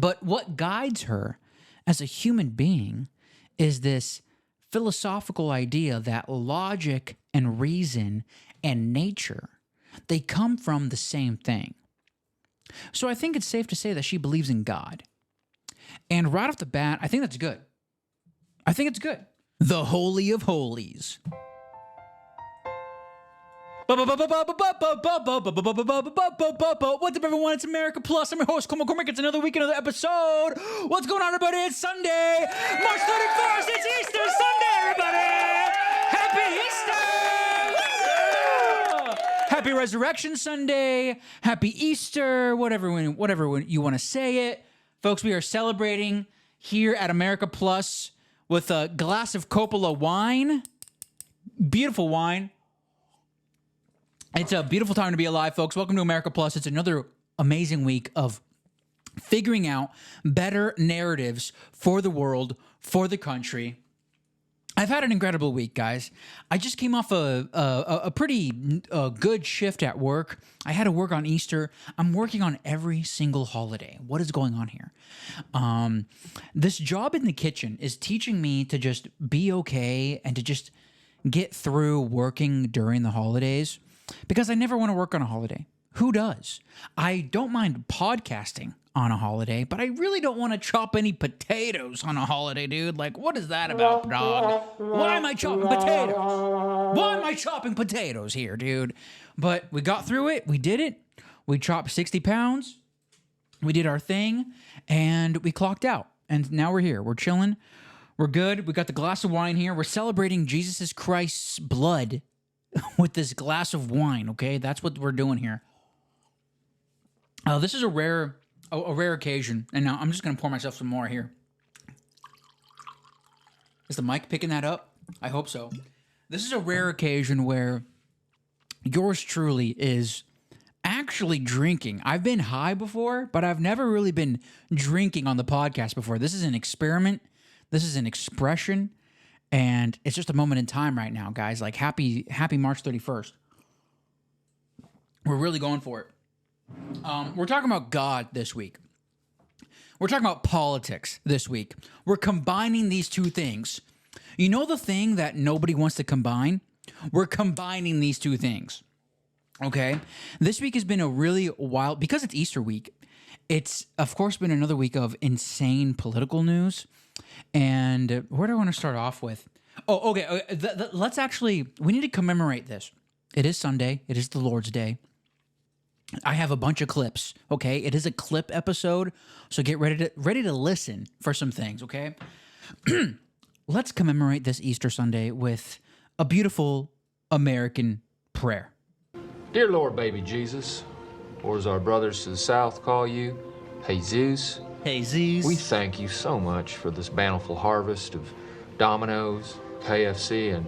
But what guides her as a human being is this philosophical idea that logic and reason and nature, they come from the same thing. So I think it's safe to say that she believes in God. And right off the bat, I think that's good. I think it's good. The Holy of Holies. What's up, everyone? It's America Plus. I'm your host, Cole McCormick. It's another week, another episode. What's going on, everybody? It's Sunday, March 31st. It's Easter Sunday, everybody. Happy Easter! Happy Resurrection Sunday. Happy Easter. Whatever you want to say it. Folks, we are celebrating here at America Plus with a glass of Coppola wine. Beautiful wine. It's a beautiful time to be alive, folks. Welcome to America Plus. It's another amazing week of figuring out better narratives for the world, for the country. I've had an incredible week, guys. I just came off a pretty good shift at work. I had to work on Easter. I'm working on every single holiday. What is going on here? This job in the kitchen is teaching me to just be okay and to just get through working during the holidays. Because I never want to work on a holiday. Who does? I don't mind podcasting on a holiday, but I really don't want to chop any potatoes on a holiday, dude. Like, what is that about, dog? Why am I chopping potatoes? Why am I chopping potatoes here, dude? But we got through it. We did it. We chopped 60 pounds. We did our thing, and we clocked out. And now we're here. We're chilling. We're good. We got the glass of wine here. We're celebrating Jesus Christ's blood with this glass of wine, okay? That's what we're doing here. This is a rare occasion, and now I'm just going to pour myself some more here. Is the mic picking that up? I hope so. This is a rare occasion where yours truly is actually drinking. I've been high before, but I've never really been drinking on the podcast before. This is an experiment. This is an expression. And it's just a moment in time right now, guys. Like, happy March 31st. We're really going for it. We're talking about God this week. We're talking about politics this week. We're combining these two things. You know the thing that nobody wants to combine? We're combining these two things. Okay? This week has been a really wild, because it's Easter week, it's, of course, been another week of insane political news. And where do I want to start off with? Oh, okay. Let's actually, we need to commemorate this. It is Sunday. It is the Lord's Day. I have a bunch of clips, okay? It is a clip episode, so get ready to listen for some things, okay? Let's commemorate this Easter Sunday with a beautiful American prayer. Dear Lord, baby Jesus, or as our brothers to the south call you, Jesus. Jesus. We thank you so much for this bountiful harvest of Domino's, KFC, and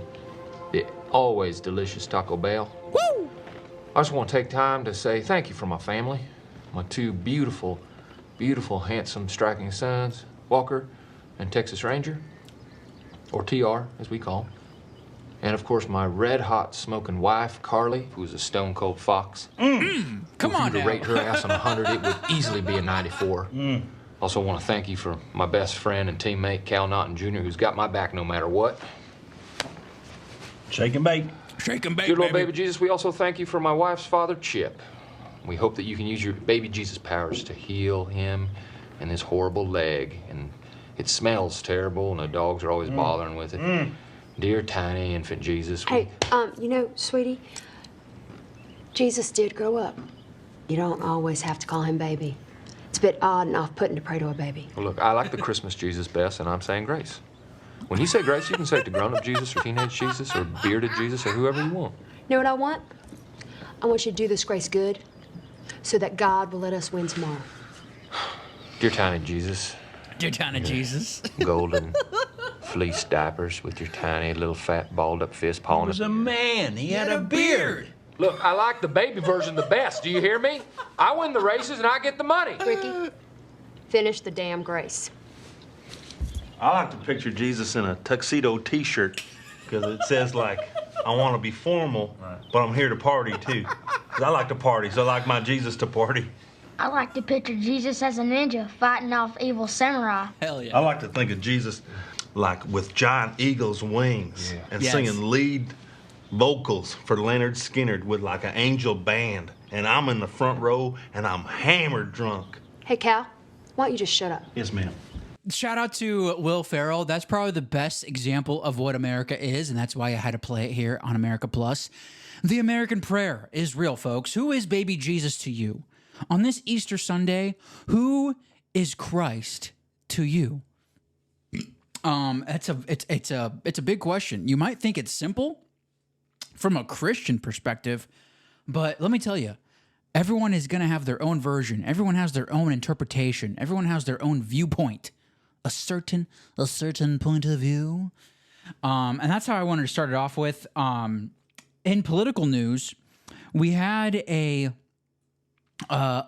the always delicious Taco Bell. Woo! I just want to take time to say thank you for my family, my two beautiful, handsome, striking sons, Walker and Texas Ranger, or TR, as we call him. And, of course, my red-hot smoking wife, Carly, who's a stone-cold fox. Come on If you were to rate her ass on 100, it would easily be a 94. Also want to thank you for my best friend and teammate, Cal Naughton Jr., who's got my back no matter what. Shake and bake. Shake and bake, Dear Lord, baby Jesus, we also thank you for my wife's father, Chip. We hope that you can use your baby Jesus powers to heal him and his horrible leg. And it smells terrible, and the dogs are always bothering with it. Dear tiny infant Jesus. Hey, sweetie, Jesus did grow up. You don't always have to call him baby. It's a bit odd and off-putting to pray to a baby. Well, look, I like the Christmas Jesus best, and I'm saying grace. When you say grace, you can say it to grown-up Jesus or teenage Jesus or bearded Jesus or whoever you want. You know what I want? I want you to do this grace good so that God will let us win tomorrow. Dear tiny Jesus. Dear tiny Jesus. Golden fleece diapers with your tiny little fat balled up fist He pawing was at a man. He had a beard. Look, I like the baby version the best. Do you hear me? I win the races and I get the money. Ricky, finish the damn grace. I like to picture Jesus in a tuxedo T-shirt because it says, like, I want to be formal, but I'm here to party, too. Because I like to party, so I like my Jesus to party. I like to picture Jesus as a ninja fighting off evil samurai. Hell yeah. I like to think of Jesus like with giant eagle's wings and Yes. singing lead vocals for Leonard Skinner with like an angel band. And I'm in the front row and I'm hammered drunk. Hey, Cal, why don't you just shut up? Yes, ma'am. Shout out to Will Ferrell. That's probably the best example of what America is, and that's why I had to play it here on America Plus. The American prayer is real, folks. Who is baby Jesus to you? On this Easter Sunday, who is Christ to you? It's a big question. You might think it's simple from a Christian perspective, but let me tell you, everyone is going to have their own version. Everyone has their own interpretation. Everyone has their own viewpoint. A certain point of view. And that's how I wanted to start it off with. In political news, we had a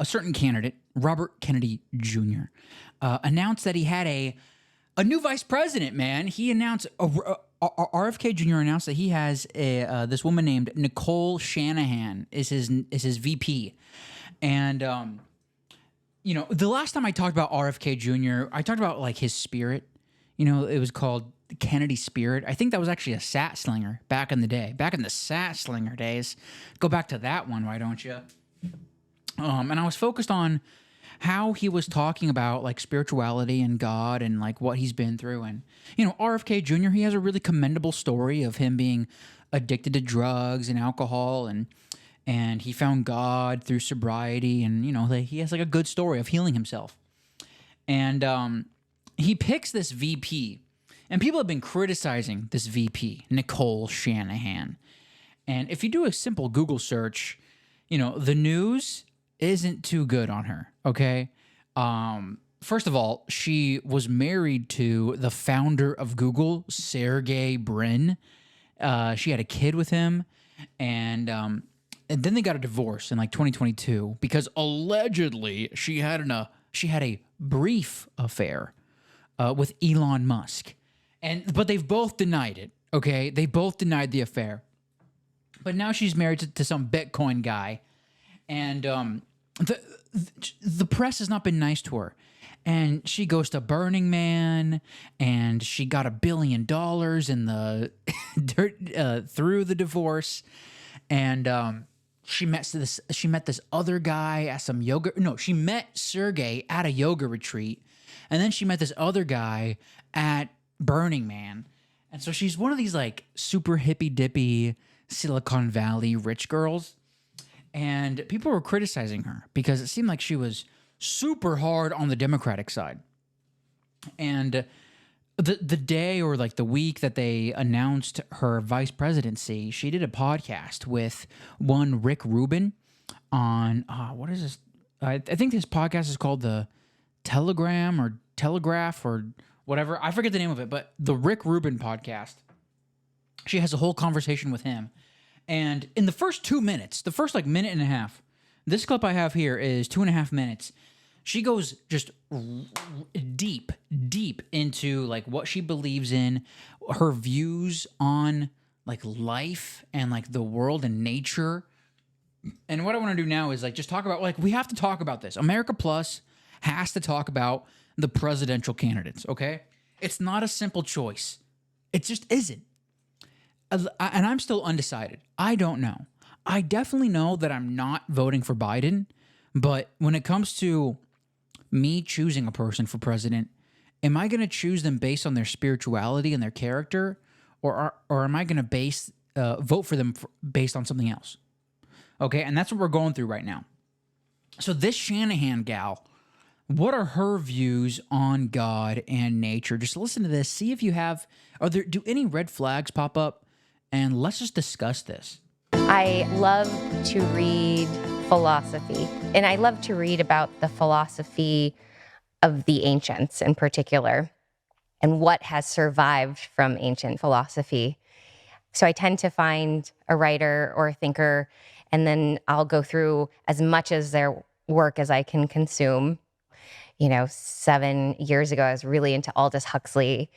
certain candidate, Robert Kennedy Jr., announced that he had a new vice president, man. He announced, RFK Jr. announced that he has this woman named Nicole Shanahan is his VP. And, you know, the last time I talked about RFK Jr., I talked about like his spirit. You know, it was called the Kennedy Spirit. I think that was actually a sat slinger back in the day, back in the sat slinger days. Go back to that one, why don't you? And I was focused on how he was talking about like spirituality and God and like what he's been through. And, you know, RFK Jr., he has a really commendable story of him being addicted to drugs and alcohol, and he found God through sobriety, and, you know, he has like a good story of healing himself. And he picks this VP, and people have been criticizing this VP, Nicole Shanahan. And if you do a simple Google search, you know, the news isn't too good on her, okay? First of all, she was married to the founder of Google, Sergey Brin. She had a kid with him, and then they got a divorce in like 2022 because allegedly she had a brief affair with Elon Musk, but they've both denied it. Okay, they both denied the affair, but now she's married to some Bitcoin guy, and the press has not been nice to her. And she goes to Burning Man, and she got $1 billion in the through the divorce, and she met this other guy at some yoga. No, she met Sergey at a yoga retreat, and then she met this other guy at Burning Man, and so she's one of these like super hippy dippy Silicon Valley rich girls, and people were criticizing her because it seemed like she was super hard on the Democratic side. And the day or like the week that they announced her vice presidency, she did a podcast with one Rick Rubin on what is this? I think this podcast is called the Telegraph or whatever. I forget the name of it, but the Rick Rubin podcast. She has a whole conversation with him. And in the first 2 minutes, the first like minute and a half, this clip I have here is 2.5 minutes. She goes just deep into like what she believes in, her views on like life and like the world and nature. And what I want to do now is like just talk about, like, we have to talk about this. America Plus has to talk about the presidential candidates, okay? It's not a simple choice. It just isn't. And I'm still undecided. I don't know. I definitely know that I'm not voting for Biden, but when it comes to me choosing a person for president, am I going to choose them based on their spirituality and their character, or am I going to vote for them based on something else? Okay, and that's what we're going through right now. So this Shanahan gal, what are her views on God and nature? Just listen to this. See if you have, do any red flags pop up? And let's just discuss this. I love to read philosophy, and I love to read about the philosophy of the ancients in particular and what has survived from ancient philosophy. So I tend to find a writer or a thinker, and then I'll go through as much as their work as I can consume. You know, 7 years ago, I was really into Aldous Huxley.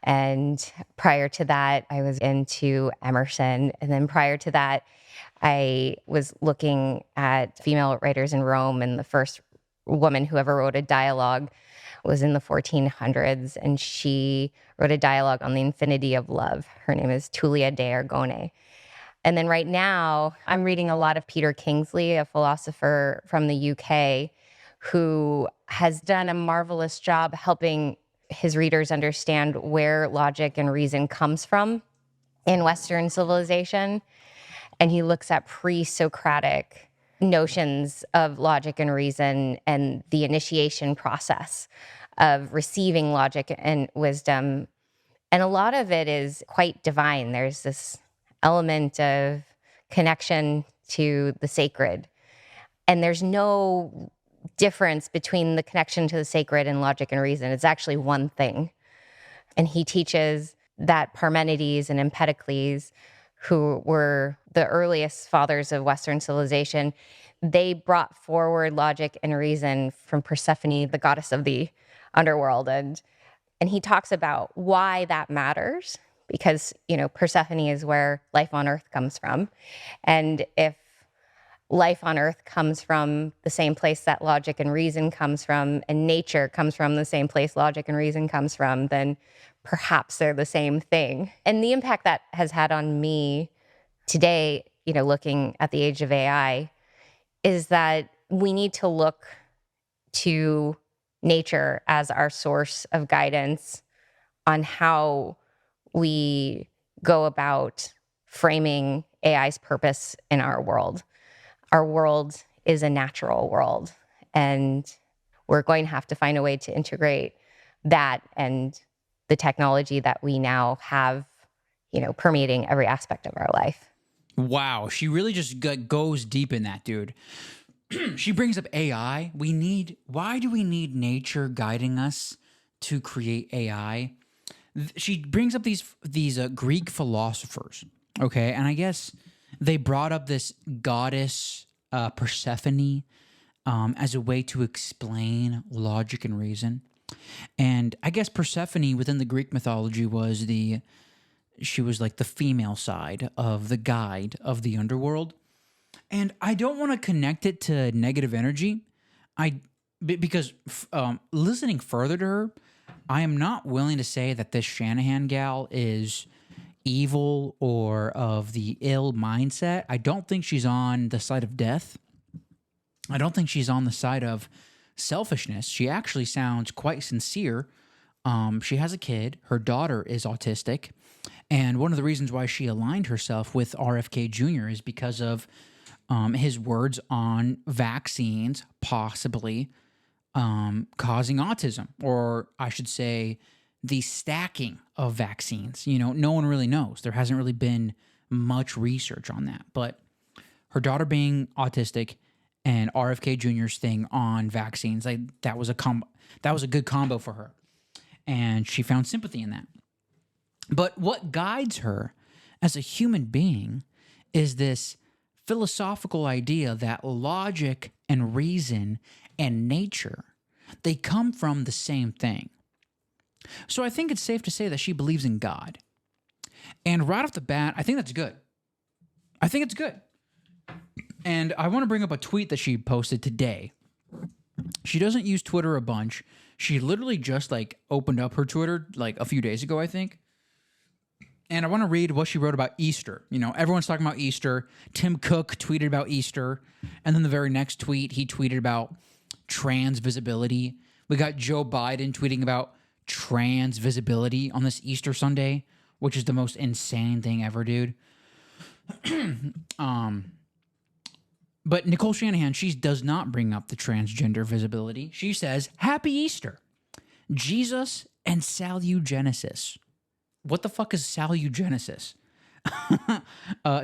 And prior to that, I was into Emerson. And then prior to that, I was looking at female writers in Rome and the first woman who ever wrote a dialogue was in the 1400s, and she wrote a dialogue on the infinity of love. Her name is Tulia de Argone. And then right now, I'm reading a lot of Peter Kingsley, a philosopher from the UK, who has done a marvelous job helping his readers understand where logic and reason comes from in Western civilization. And he looks at pre-Socratic notions of logic and reason and the initiation process of receiving logic and wisdom. And a lot of it is quite divine. There's this element of connection to the sacred. And there's no difference between the connection to the sacred and logic and reason. It's actually one thing. And he teaches that Parmenides and Empedocles, who were the earliest fathers of Western civilization, they brought forward logic and reason from Persephone, the goddess of the underworld. And he talks about why that matters, because, Persephone is where life on earth comes from. And if life on earth comes from the same place that logic and reason comes from, and nature comes from the same place logic and reason comes from, then perhaps they're the same thing. And the impact that has had on me today, looking at the age of AI, is that we need to look to nature as our source of guidance on how we go about framing AI's purpose in our world. Our world is a natural world, and we're going to have to find a way to integrate that and the technology that we now have, permeating every aspect of our life. Wow, she really just goes deep in that, dude. She brings up AI. Why do we need nature guiding us to create AI? She brings up these Greek philosophers, okay? And I guess they brought up this goddess Persephone as a way to explain logic and reason. And I guess Persephone within the Greek mythology was she was like the female side of the guide of the underworld. And I don't want to connect it to negative energy. Because listening further to her, I am not willing to say that this Shanahan gal is evil or of the ill mindset. I don't think she's on the side of death. I don't think she's on the side of selfishness. She actually sounds quite sincere. She has a kid. Her daughter is autistic. And one of the reasons why she aligned herself with RFK Jr. is because of his words on vaccines possibly causing autism, or I should say the stacking of vaccines. No one really knows. There hasn't really been much research on that. But her daughter being autistic and RFK Jr.'s thing on vaccines, that was a good combo for her. And she found sympathy in that. But what guides her as a human being is this philosophical idea that logic and reason and nature, they come from the same thing. So I think it's safe to say that she believes in God. And right off the bat, I think that's good. I think it's good. And I want to bring up a tweet that she posted today. She doesn't use Twitter a bunch. She literally just opened up her Twitter a few days ago, I think. And I want to read what she wrote about Easter. Everyone's talking about Easter. Tim Cook tweeted about Easter. And then the very next tweet, he tweeted about trans visibility. We got Joe Biden tweeting about trans visibility on this Easter Sunday, which is the most insane thing ever, dude. But Nicole Shanahan, she does not bring up the transgender visibility. She says, Happy Easter. Jesus and salugenesis. What the fuck is salugenesis?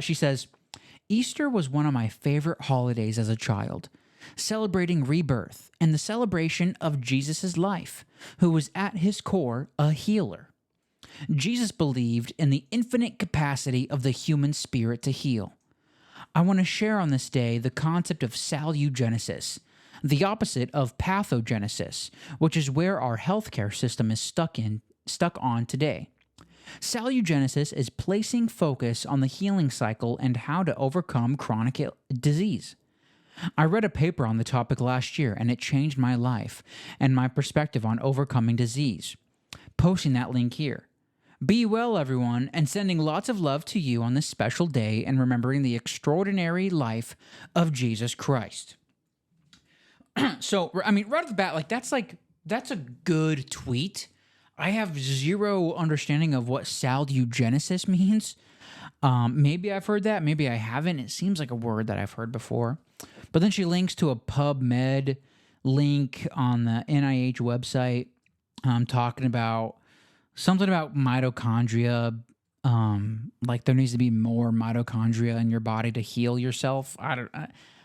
She says, Easter was one of my favorite holidays as a child, celebrating rebirth and the celebration of Jesus' life, who was at his core a healer. Jesus believed in the infinite capacity of the human spirit to heal. I want to share on this day the concept of salugenesis, the opposite of pathogenesis, which is where our healthcare system is stuck on today. Salugenesis is placing focus on the healing cycle and how to overcome chronic disease. I read a paper on the topic last year, and it changed my life and my perspective on overcoming disease. Posting that link here. Be well, everyone, and sending lots of love to you on this special day and remembering the extraordinary life of Jesus Christ. So, I mean, right off the bat, that's a good tweet. I have zero understanding of what salugenesis means. Maybe I've heard that, maybe I haven't. It seems like a word that I've heard before. But then she links to a PubMed link on the NIH website, talking about something about mitochondria. Like there needs to be more mitochondria in your body to heal yourself. I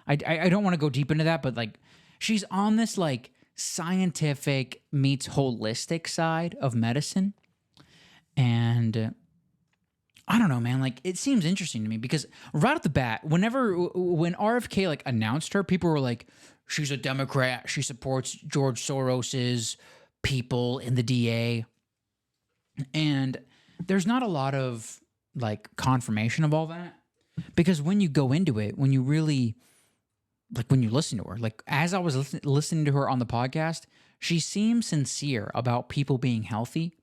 don't want to go deep into that, but like she's on this like scientific meets holistic side of medicine. And I don't know, man. Like, it seems interesting to me because right off the bat, when RFK like announced her, people were like, "She's a Democrat. She supports George Soros's people in the DA." And there's not a lot of like confirmation of all that because when you go into it, when you really like when you listen to her, like as I was listening to her on the podcast, she seems sincere about people being healthy.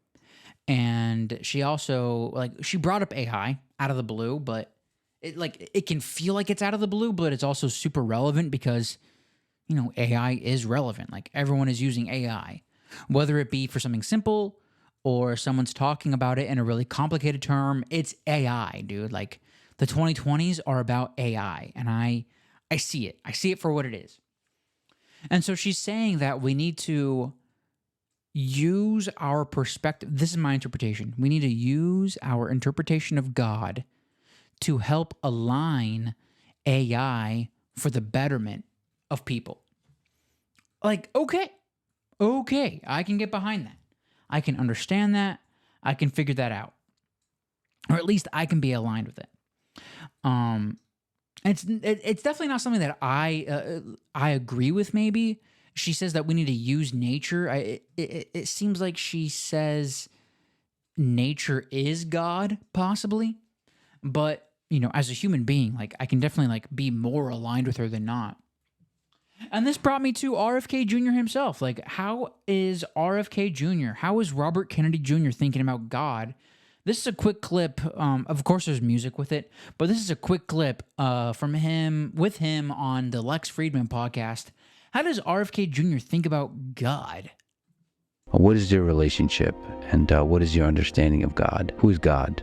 And she also she brought up AI out of the blue, but it can feel like it's out of the blue, but it's also super relevant because, you know, AI is relevant. Like everyone is using AI, whether it be for something simple or someone's talking about it in a really complicated term. It's AI, dude. Like the 2020s are about AI, and I see it. I see it for what it is. And so she's saying that we need to use our perspective. This is my interpretation. We need to use our interpretation of God to help align AI for the betterment of people. Like, okay, I can get behind that. I can understand that. I can figure that out. Or at least I can be aligned with it. It's definitely not something that I agree with maybe. She says that we need to use nature. It seems like she says nature is God, possibly. But, you know, as a human being, like I can definitely like be more aligned with her than not. And this brought me to RFK Jr. himself. Like, how is RFK Jr., how is Robert Kennedy Jr. thinking about God? This is a quick clip. Of course, there's music with it, but this is a quick clip from him with him on the Lex Friedman podcast. How does RFK Jr. think about God? What is your relationship and what is your understanding of God? Who is God?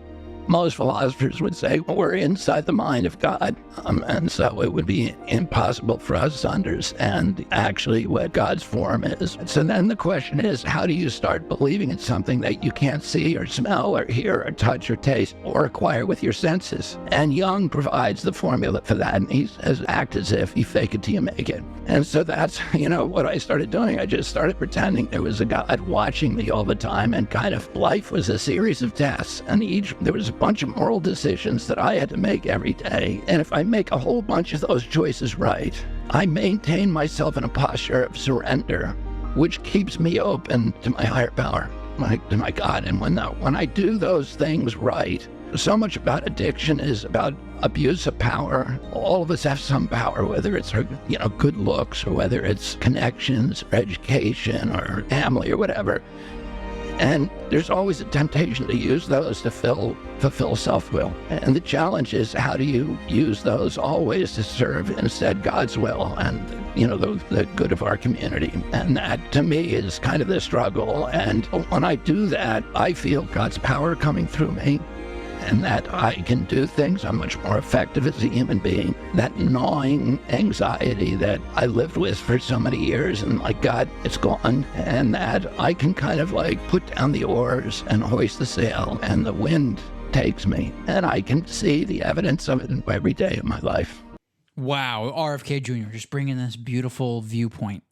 Most philosophers would say, well, we're inside the mind of God. And so it would be impossible for us to understand actually what God's form is. So then the question is, how do you start believing in something that you can't see or smell or hear or touch or taste or acquire with your senses? And Jung provides the formula for that. And he says, act as if you fake it till you make it. And so that's, you know, what I started doing. I just started pretending there was a God watching me all the time, and kind of life was a series of tests. And there was a bunch of moral decisions that I had to make every day. And if I make a whole bunch of those choices right, I maintain myself in a posture of surrender, which keeps me open to my higher power, to my God. And when I do those things right, so much about addiction is about abuse of power. All of us have some power, whether it's good looks or whether it's connections or education or family or whatever. And there's always a temptation to use those to fulfill self-will. And the challenge is, how do you use those always to serve instead God's will and, the good of our community? And that, to me, is kind of the struggle. And when I do that, I feel God's power coming through me, and that I can do things. I'm much more effective as a human being. That gnawing anxiety that I lived with for so many years, and like, God, it's gone. And that I can kind of like put down the oars and hoist the sail, and the wind takes me. And I can see the evidence of it every day of my life. Wow, RFK Jr. just bringing this beautiful viewpoint.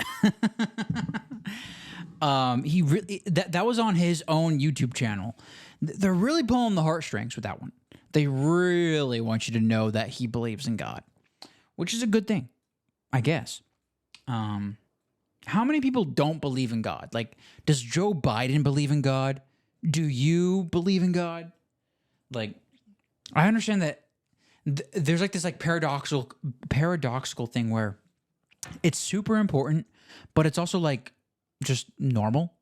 He really that was on his own YouTube channel. They're really pulling the heartstrings with that one. They really want you to know that he believes in God, which is a good thing, I guess. How many people don't believe in God? Like, does Joe Biden believe in God? Do you believe in God? Like, I understand that there's like this like paradoxical thing where It's super important, but it's also like just normal.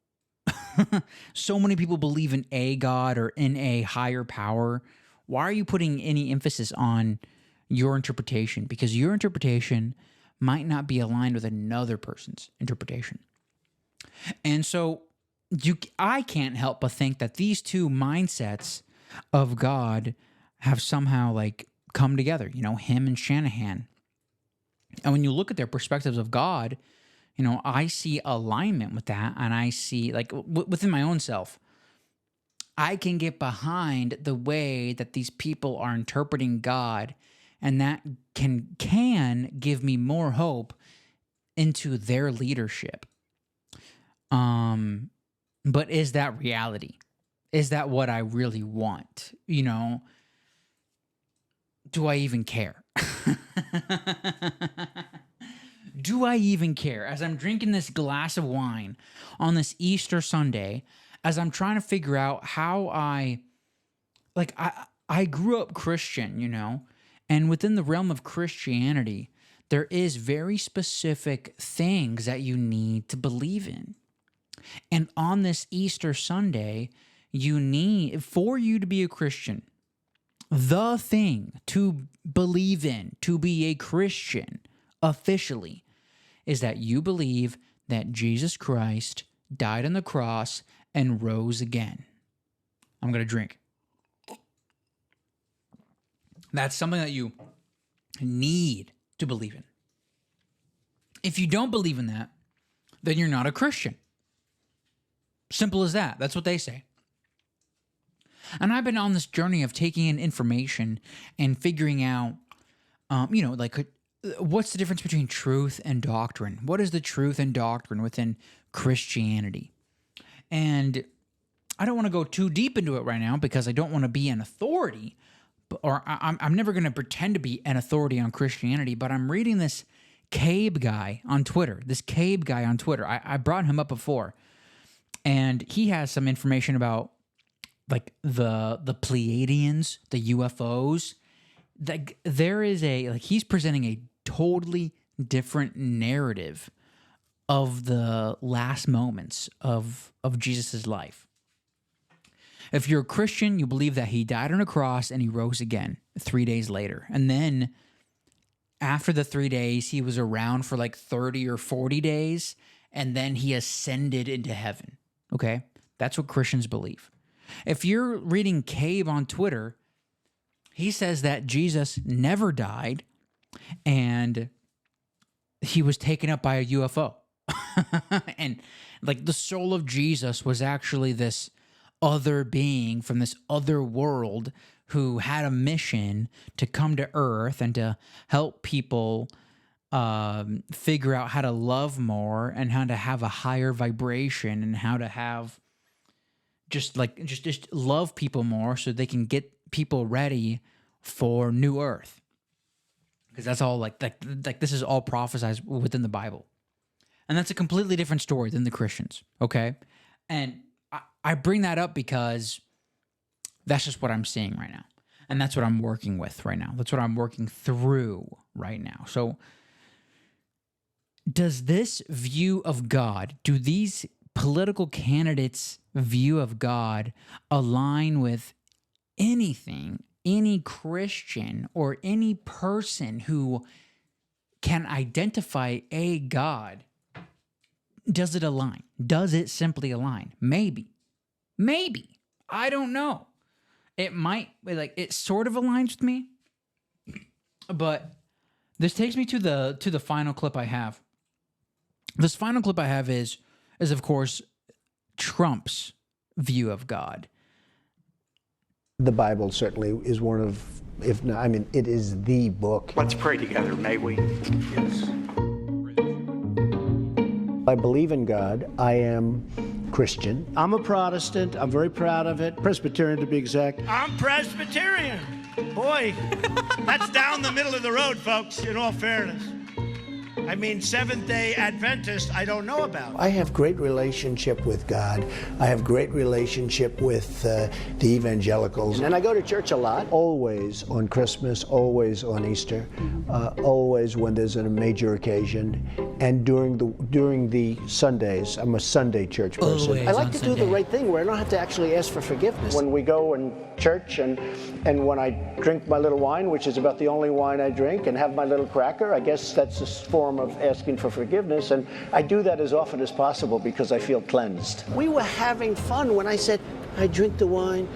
So many people believe in a God or in a higher power. Why are you putting any emphasis on your interpretation? Because your interpretation might not be aligned with another person's interpretation. And so I can't help but think that these two mindsets of God have somehow like come together, you know, him and Shanahan. And when you look at their perspectives of God, you know, I see alignment with that, and I see like within my own self, I can get behind the way that these people are interpreting God, and that can give me more hope into their leadership. But is that reality? Is that what I really want? You know, do I even care? Do I even care? As I'm drinking this glass of wine on this Easter Sunday, as I'm trying to figure out how I grew up Christian, you know, and within the realm of Christianity, there is very specific things that you need to believe in. And on this Easter Sunday, for you to be a Christian, the thing to believe in, to be a Christian officially, is that you believe that Jesus Christ died on the cross and rose again. I'm going to drink. That's something that you need to believe in. If you don't believe in that, then you're not a Christian. Simple as that. That's what they say. And I've been on this journey of taking in information and figuring out, what's the difference between truth and doctrine? What is the truth and doctrine within Christianity? And I don't want to go too deep into it right now because I don't want to be an authority, I'm never going to pretend to be an authority on Christianity, but I'm reading this Cabe guy on Twitter. I brought him up before, and he has some information about like the Pleiadians, the UFOs. Like there is he's presenting a totally different narrative of the last moments of Jesus' life. If you're a Christian, you believe that he died on a cross and he rose again 3 days later. And then after the 3 days, he was around for like 30 or 40 days, and then he ascended into heaven. Okay? That's what Christians believe. If you're reading Cabe on Twitter, he says that Jesus never died and he was taken up by a UFO. And like the soul of Jesus was actually this other being from this other world who had a mission to come to Earth and to help people figure out how to love more and how to have a higher vibration and how to have just love people more so they can get people ready for new Earth. Because that's all like this is all prophesied within the Bible. And that's a completely different story than the Christians, okay? And I bring that up because that's just what I'm seeing right now. And that's what I'm working with right now. That's what I'm working through right now. So does this view of God, do these political candidates' view of God align with anything, any Christian or any person who can identify a God? Does it align? Does it simply align? Maybe. I don't know. It might, it sort of aligns with me. But this takes me to the final clip I have. This final clip I have is of course Trump's view of God. The Bible certainly is one of, if not, it is the book. Let's pray together, may we? Yes. I believe in God. I am Christian. I'm a Protestant. I'm very proud of it. Presbyterian, to be exact. I'm Presbyterian. Boy, that's down the middle of the road, folks, in all fairness. I mean, Seventh-day Adventist, I don't know about. I have great relationship with God. I have great relationship with the evangelicals. And I go to church a lot. Always on Christmas, always on Easter, always when there's a major occasion. And during the Sundays, I'm a Sunday church person. Always I like on to Sunday. do the right thing where I don't have to actually ask for forgiveness. When we go in church and when I drink my little wine, which is about the only wine I drink, and have my little cracker, I guess that's a form of asking for forgiveness. And I do that as often as possible because I feel cleansed. We were having fun when I said, I drink the wine,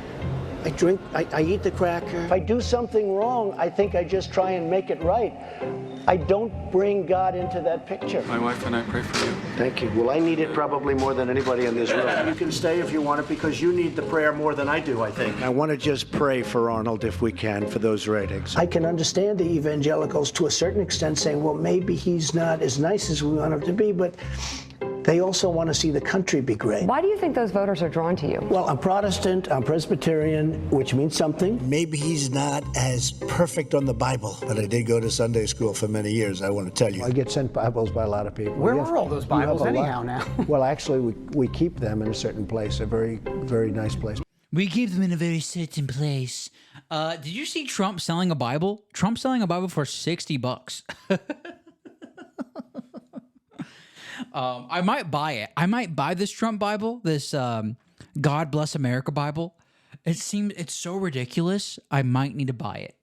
I eat the cracker. If I do something wrong, I think I just try and make it right. I don't bring God into that picture. My wife and I pray for you. Thank you. Well, I need it probably more than anybody in this room. You can stay if you want it because you need the prayer more than I do, I think. I want to just pray for Arnold if we can for those ratings. I can understand the evangelicals to a certain extent saying, well, maybe he's not as nice as we want him to be, but they also want to see the country be great. Why do you think those voters are drawn to you? Well, I'm Protestant, I'm Presbyterian, which means something. Maybe he's not as perfect on the Bible, but I did go to Sunday school for many years, I want to tell you. I get sent Bibles by a lot of people. Where are all those Bibles anyhow now? Well, actually, we keep them in a certain place, a very, very nice place. We keep them in a very certain place. Did you see Trump selling a Bible? Trump selling a Bible for $60. I might buy it. I might buy this Trump Bible, this God Bless America Bible. It's so ridiculous. I might need to buy it.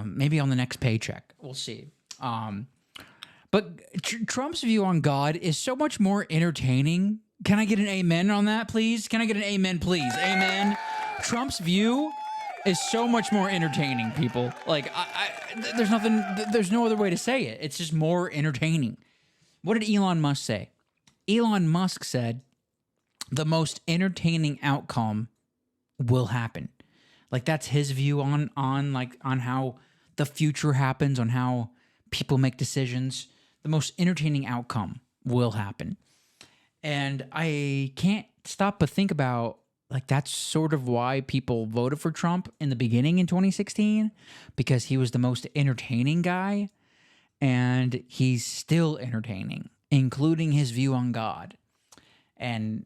Maybe on the next paycheck. We'll see. But Trump's view on God is so much more entertaining. Can I get an amen on that, please? Can I get an amen, please? Amen. Trump's view is so much more entertaining, people. Like, there's no other way to say it. It's just more entertaining. What did Elon Musk say? Elon Musk said the most entertaining outcome will happen. Like, that's his view on how the future happens, on how people make decisions. The most entertaining outcome will happen. And I can't stop but think about, like, that's sort of why people voted for Trump in the beginning in 2016, because he was the most entertaining guy. And he's still entertaining, including his view on God. And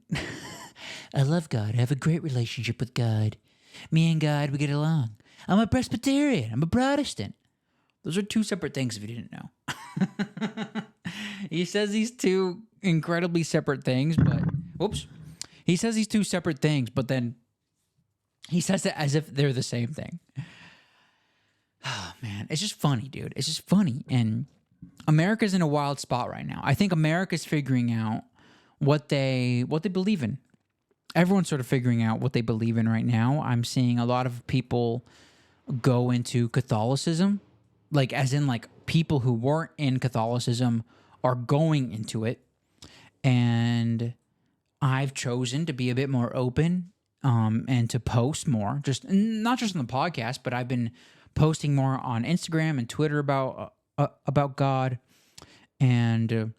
I love God. I have a great relationship with God. Me and God, we get along. I'm a Presbyterian. I'm a Protestant. Those are two separate things if you didn't know. He says these two incredibly separate things, but... Oops. He says these two separate things, but then he says it as if they're the same thing. Oh, man, it's just funny, dude. It's just funny. And America's in a wild spot right now. I think America's figuring out what they believe in. Everyone's sort of figuring out what they believe in right now. I'm seeing a lot of people go into Catholicism, like as in like people who weren't in Catholicism are going into it. And I've chosen to be a bit more open and to post more, just not just on the podcast, but I've been posting more on Instagram and Twitter about God, and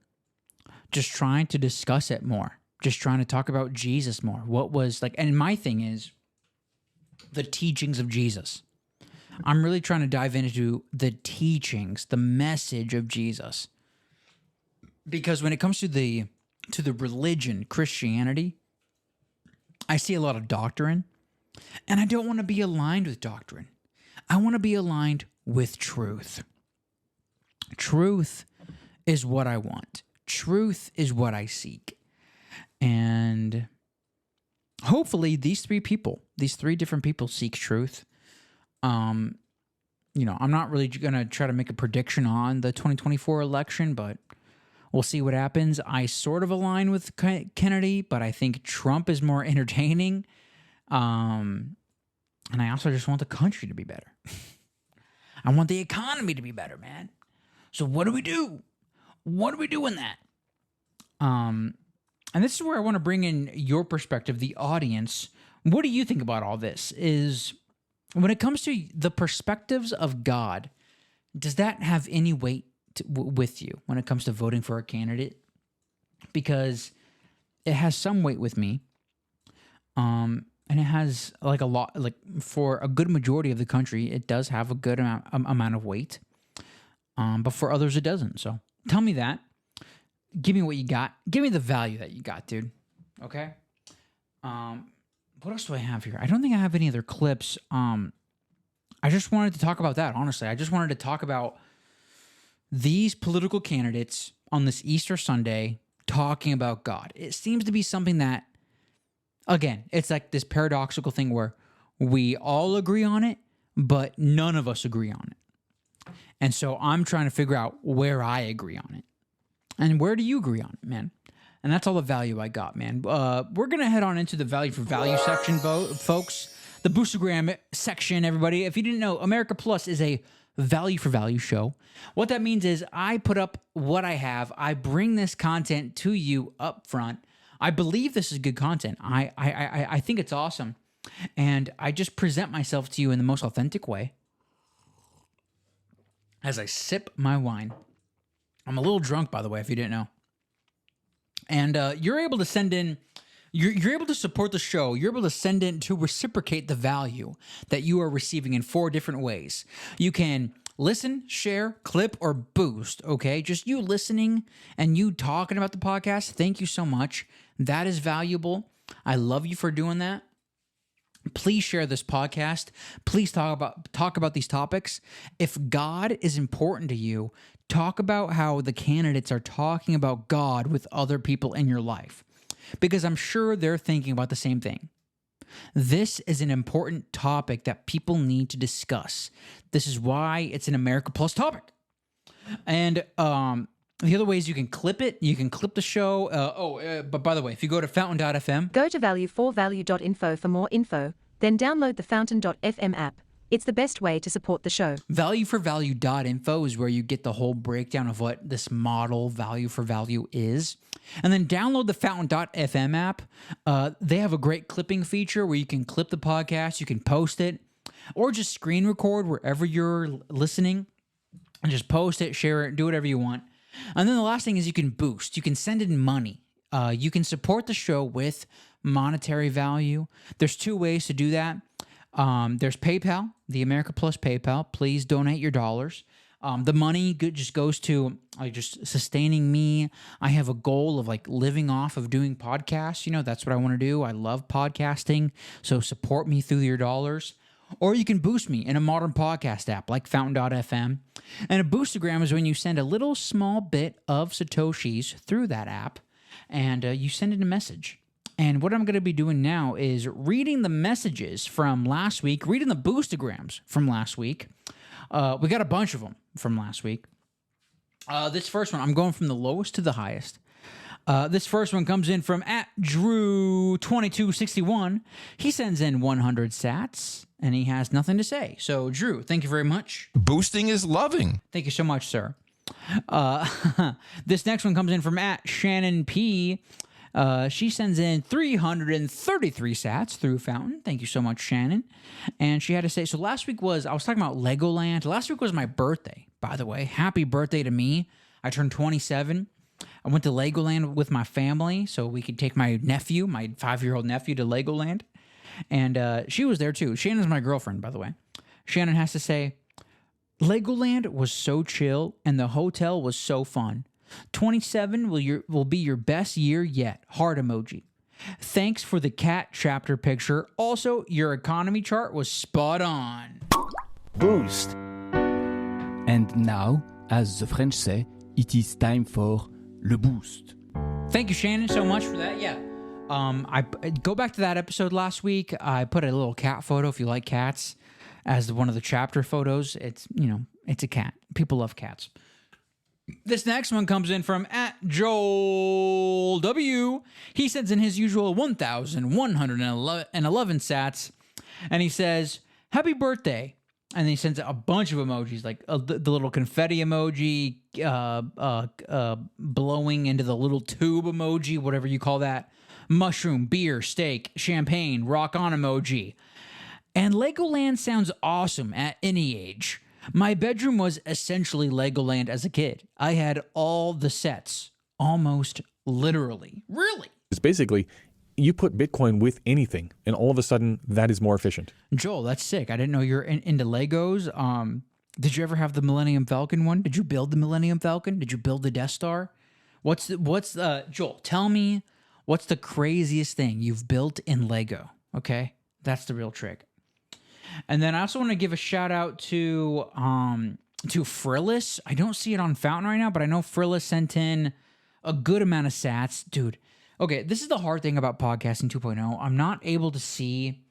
just trying to discuss it more, just trying to talk about Jesus more. What was like, and my thing is the teachings of Jesus. I'm really trying to dive into the teachings, the message of Jesus, because when it comes to the religion, Christianity, I see a lot of doctrine, and I don't want to be aligned with doctrine. I want to be aligned with truth. Truth is what I want. Truth is what I seek. And hopefully these three different people seek truth. I'm not really going to try to make a prediction on the 2024 election, but we'll see what happens. I sort of align with Kennedy, but I think Trump is more entertaining. And I also just want the country to be better. I want the economy to be better, man. So what do we do? What do we do in that? And this is where I want to bring in your perspective, the audience. What do you think about all this? Is when it comes to the perspectives of God, does that have any weight with you when it comes to voting for a candidate? Because it has some weight with me. And it has like a lot, like for a good majority of the country, it does have a good amount of weight. But for others, it doesn't. So tell me that. Give me what you got. Give me the value that you got, dude. Okay? What else do I have here? I don't think I have any other clips. I just wanted to talk about that, honestly. I just wanted to talk about these political candidates on this Easter Sunday talking about God. It seems to be something that, again, it's like this paradoxical thing where we all agree on it, but none of us agree on it. And so I'm trying to figure out where I agree on it. And where do you agree on it, man? And that's all the value I got, man. We're going to head on into the value for value section, folks. The Boostergram section, everybody. If you didn't know, America Plus is a value for value show. What that means is I put up what I have. I bring this content to you up front. I believe this is good content. I think it's awesome. And I just present myself to you in the most authentic way as I sip my wine. I'm a little drunk, by the way, if you didn't know. And you're able to send in, you're able to support the show. You're able to send in to reciprocate the value that you are receiving in 4 different ways. You can listen, share, clip, or boost, okay? Just you listening and you talking about the podcast. Thank you so much. That is valuable. I love you for doing that. Please share this podcast. Please talk about these topics. If God is important to you, talk about how the candidates are talking about God with other people in your life, because I'm sure they're thinking about the same thing. This is an important topic that people need to discuss. This is why it's an America Plus topic. And the other ways you can clip it, you can clip the show. But by the way, if you go to fountain.fm, go to value4value.info for more info, then download the fountain.fm app. It's the best way to support the show. Value4value.info is where you get the whole breakdown of what this model value for value is. And then download the fountain.fm app. They have a great clipping feature where you can clip the podcast, you can post it, or just screen record wherever you're listening and just post it, share it, do whatever you want. And then the last thing is you can boost. You can send in money. You can support the show with monetary value. There's 2 ways to do that. There's PayPal, the America Plus PayPal. Please donate your dollars. The money just goes to just sustaining me. I have a goal of living off of doing podcasts. You know, that's what I want to do. I love podcasting. So support me through your dollars. Or you can boost me in a modern podcast app like fountain.fm. And a boostergram is when you send a little small bit of Satoshis through that app and you send in a message. And what I'm going to be doing now is reading the messages from last week, reading the boostergrams from last week. We got a bunch of them from last week. This first one, I'm going from the lowest to the highest. This first one comes in from @Drew2261. He sends in 100 sats, and he has nothing to say. So, Drew, thank you very much. Boosting is loving. Thank you so much, sir. This next one comes in from @ShannonP. She sends in 333 sats through Fountain. Thank you so much, Shannon. And she had to say, so last week I was talking about Legoland. Last week was my birthday, by the way. Happy birthday to me. I turned 27. I went to Legoland with my family so we could take my nephew, my 5-year-old nephew, to Legoland. And she was there too. Shannon's my girlfriend, by the way. Shannon has to say, Legoland was so chill and the hotel was so fun. 27 will be your best year yet. Heart emoji. Thanks for the cat chapter picture. Also, your economy chart was spot on. Boost. And now, as the French say, it is time for le boost. Thank you, Shannon, so much for that. Yeah. I go back to that episode last week. I put a little cat photo, if you like cats, as one of the chapter photos. It's a cat. People love cats. This next one comes in from @JoelW. He sends in his usual 1,111 sats, and he says, happy birthday. And then he sends a bunch of emojis, like the little confetti emoji, blowing into the little tube emoji, whatever you call that, mushroom, beer, steak, champagne, rock on emoji. And Legoland sounds awesome at any age. My bedroom was essentially Legoland as a kid. I had all the sets, almost literally. Really? It's basically, you put Bitcoin with anything, and all of a sudden, that is more efficient. Joel, that's sick. I didn't know you're into Legos. Did you ever have the Millennium Falcon one? Did you build the Millennium Falcon? Did you build the Death Star? Joel, tell me what's the craziest thing you've built in Lego, okay? That's the real trick. And then I also want to give a shout out to Frillis. I don't see it on Fountain right now, but I know Frillis sent in a good amount of sats. Dude, okay, this is the hard thing about podcasting 2.0. I'm not able to see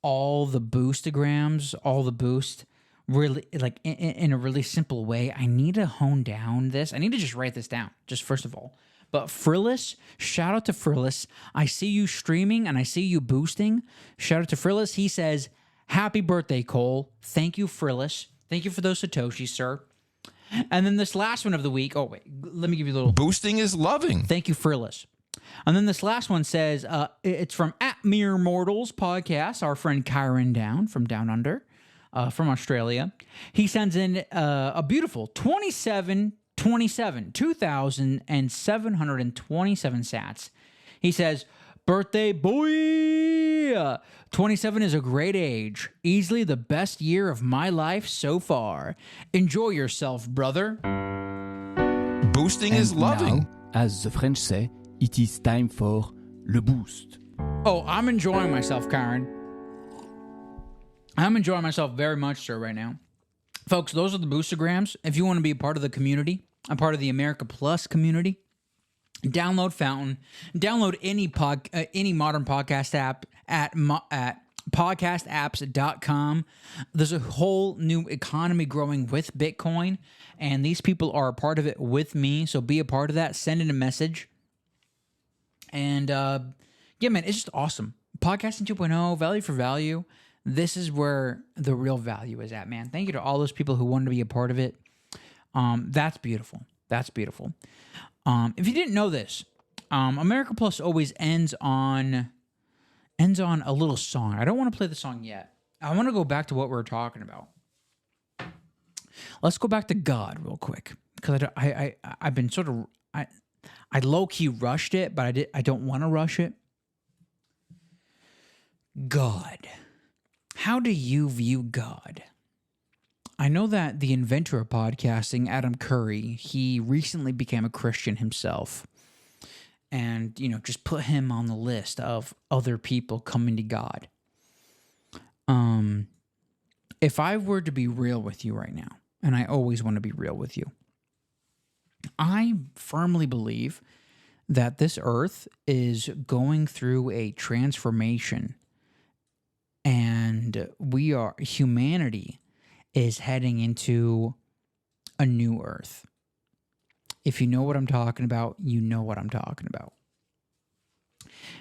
all the boostograms, all the boost, really like in a really simple way. I need to hone down this. I need to just write this down, just first of all. But Frillis, shout out to Frillis. I see you streaming and I see you boosting. Shout out to Frillis. He says, happy birthday, Cole. Thank you, Frillis. Thank you for those Satoshis, sir. And then this last one of the week. Oh, wait. Let me give you a little. Boosting is loving. Thank you, Frillis. And then this last one says, it's from At Mere Mortals podcast, our friend Kyron Down from Down Under, from Australia. He sends in a beautiful 2,727 sats. He says, birthday boy! 27 is a great age. Easily the best year of my life so far. Enjoy yourself, brother. Boosting is loving. Now, as the French say, it is time for le boost. Oh, I'm enjoying myself, Karen. I'm enjoying myself very much, sir, right now. Folks, those are the boostograms. If you want to be a part of the community, I'm part of the America Plus community. Download Fountain. Download any modern podcast app at podcastapps.com. There's a whole new economy growing with Bitcoin, and these people are a part of it with me. So be a part of that. Send in a message. And yeah, man, it's just awesome. Podcasting 2.0, value for value. This is where the real value is at, man. Thank you to all those people who wanted to be a part of it. That's beautiful. That's beautiful. If you didn't know this, America Plus always ends on a little song. I don't want to play the song yet. I want to go back to what we were talking about. Let's go back to God real quick, because I've been sort of I low key rushed it, but I don't want to rush it. God, how do you view God? I know that the inventor of podcasting, Adam Curry, he recently became a Christian himself. And, just put him on the list of other people coming to God. If I were to be real with you right now, and I always want to be real with you, I firmly believe that this earth is going through a transformation. And humanity is heading into a new earth. If you know what I'm talking about, you know what I'm talking about.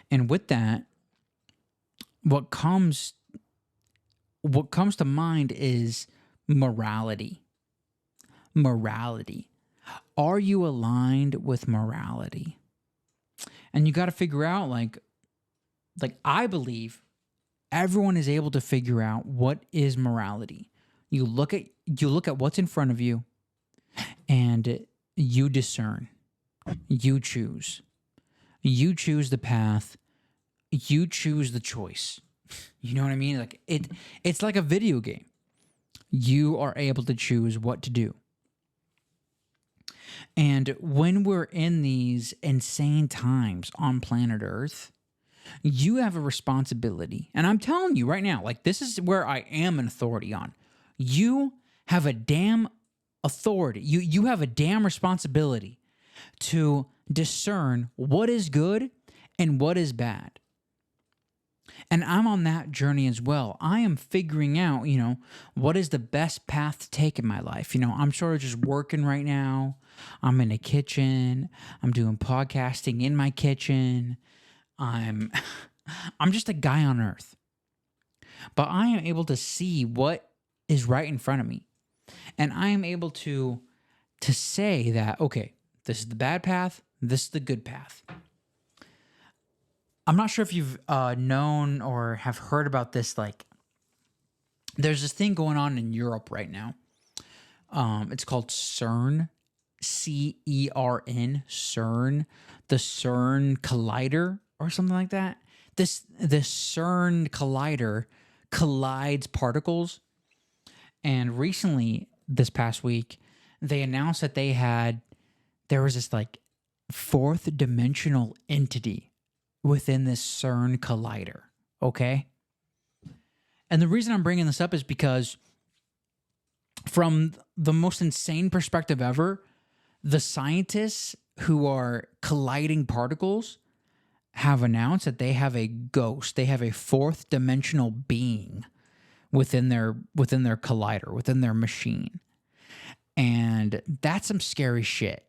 And with that, what comes to mind is morality. Morality. Are you aligned with morality? And you got to figure out, like I believe everyone is able to figure out what is morality. You look at what's in front of you, and you discern. You choose. You choose the path. You choose the choice. You know what I mean? Like it's like a video game. You are able to choose what to do. And when we're in these insane times on planet Earth, you have a responsibility. And I'm telling you right now, like, this is where I am an authority on. You have a damn authority. You have a damn responsibility to discern what is good and what is bad. And I'm on that journey as well. I am figuring out, what is the best path to take in my life. I'm sort of just working right now. I'm in a kitchen. I'm doing podcasting in my kitchen. I'm just a guy on earth. But I am able to see what is right in front of me. And I am able to say that, okay, this is the bad path, this is the good path. I'm not sure if you've known or have heard about this. Like, there's this thing going on in Europe right now. It's called CERN, CERN, CERN, the CERN Collider or something like that. This CERN Collider collides particles, And recently, this past week, they announced that there was this like fourth dimensional entity within this CERN collider. Okay. And the reason I'm bringing this up is because from the most insane perspective ever, the scientists who are colliding particles have announced that they have a ghost. They have a fourth dimensional being within their collider, within their machine. And that's some scary shit.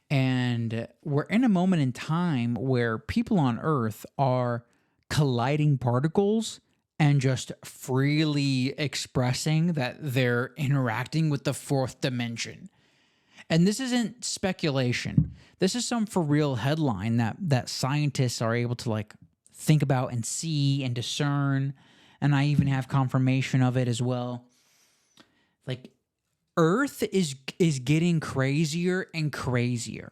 And we're in a moment in time where people on Earth are colliding particles and just freely expressing that they're interacting with the fourth dimension. And this isn't speculation. This is some for real headline that scientists are able to like think about and see and discern. And I even have confirmation of it as well. Like, Earth is getting crazier and crazier.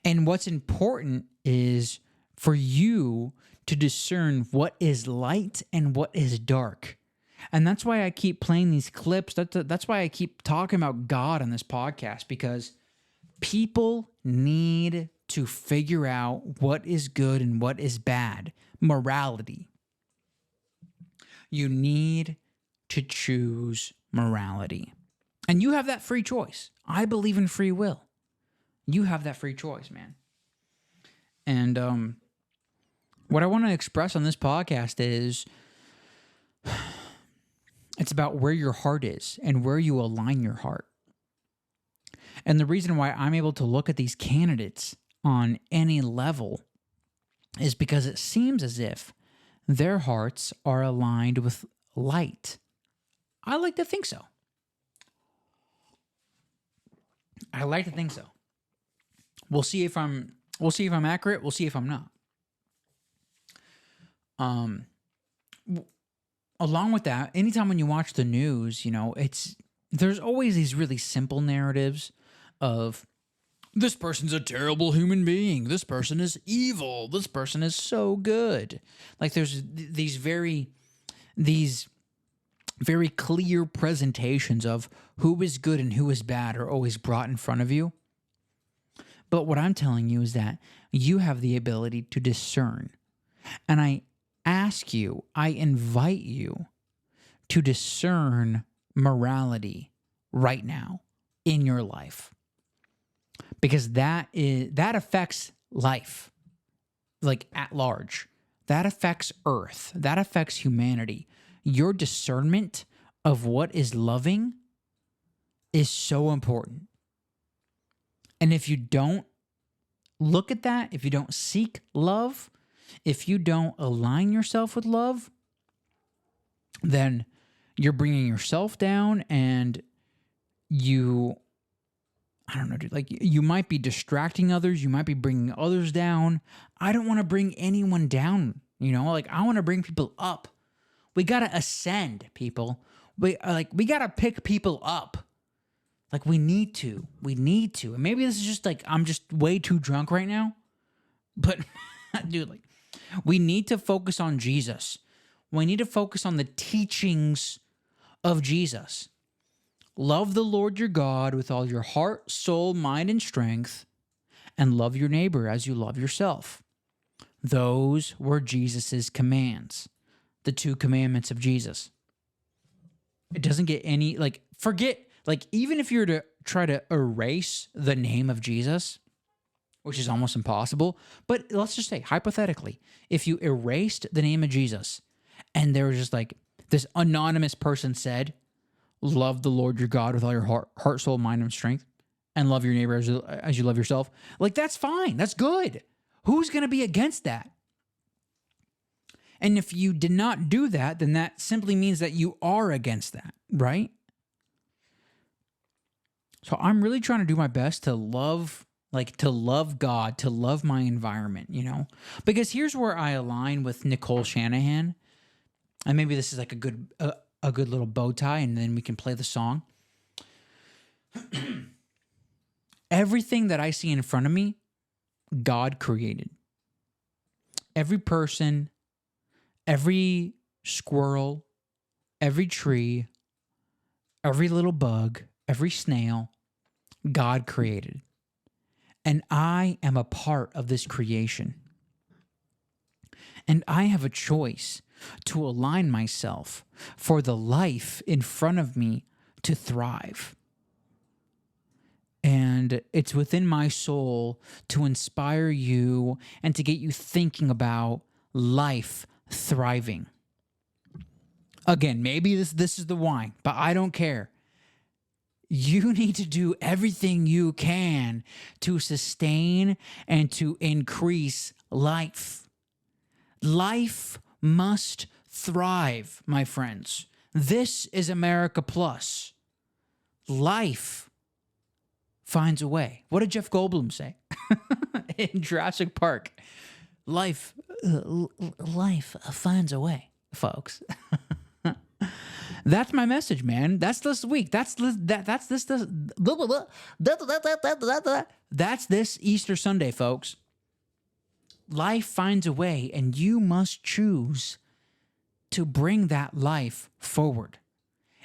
And what's important is for you to discern what is light and what is dark. And that's why I keep playing these clips. That's why I keep talking about God on this podcast, because people need to figure out what is good and what is bad. Morality. You need to choose morality. And you have that free choice. I believe in free will. You have that free choice, man. And what I want to express on this podcast is it's about where your heart is and where you align your heart. And the reason why I'm able to look at these candidates on any level is because it seems as if their hearts are aligned with light. I like to think so. I like to think so. We'll see if I'm accurate. We'll see if I'm not. Along with that, anytime when you watch the news, you know, there's always these really simple narratives of this person's a terrible human being, this person is evil, this person is so good. Like there's these very clear presentations of who is good and who is bad are always brought in front of you. But what I'm telling you is that you have the ability to discern. And I invite you to discern morality right now in your life. Because that affects life, like at large. That affects Earth. That affects humanity. Your discernment of what is loving is so important. And if you don't look at that, if you don't seek love, if you don't align yourself with love, then you're bringing yourself down, and you might be distracting others. You might be bringing others down. I don't want to bring anyone down, I want to bring people up. We got to ascend, people. We got to pick people up. Like we need to. And maybe this is just like, I'm just way too drunk right now. But dude, we need to focus on Jesus. We need to focus on the teachings of Jesus. Love the Lord your God with all your heart, soul, mind, and strength, and love your neighbor as you love yourself. Those were Jesus's commands, the 2 commandments of Jesus. It doesn't get any, even if you're to try to erase the name of Jesus, which is almost impossible, but let's just say, hypothetically, if you erased the name of Jesus and there was just this anonymous person said, love the Lord your God with all your heart, soul, mind, and strength, and love your neighbor as you love yourself. That's fine. That's good. Who's going to be against that? And if you did not do that, then that simply means that you are against that, right? So I'm really trying to do my best to love God, to love my environment, Because here's where I align with Nicole Shanahan. And maybe this is a good little bow tie, and then we can play the song. Everything that I see in front of me, God created. Every person, every squirrel, every tree, every little bug, every snail, God created. And I am a part of this creation. And I have a choice to align myself for the life in front of me to thrive. And it's within my soul to inspire you and to get you thinking about life thriving. Again, maybe this is the wine, but I don't care. You need to do everything you can to sustain and to increase life. Life must thrive, my friends. This is America Plus. Life finds a way. What did Jeff Goldblum say in Jurassic Park? Life finds a way, folks. That's my message, man. That's this week. That's this Easter Sunday, folks. Life finds a way, and you must choose to bring that life forward.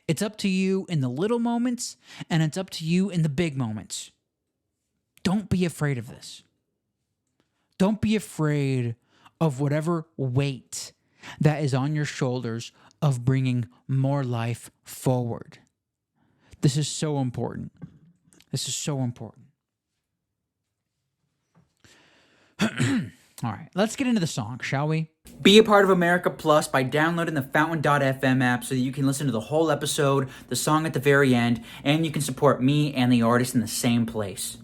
It's up to you in the little moments, and it's up to you in the big moments. Don't be afraid of this. Don't be afraid of whatever weight that is on your shoulders of bringing more life forward. This is so important. This is so important. All right, let's get into the song, shall we? Be a part of America Plus by downloading the Fountain.fm app so that you can listen to the whole episode, the song at the very end, and you can support me and the artist in the same place.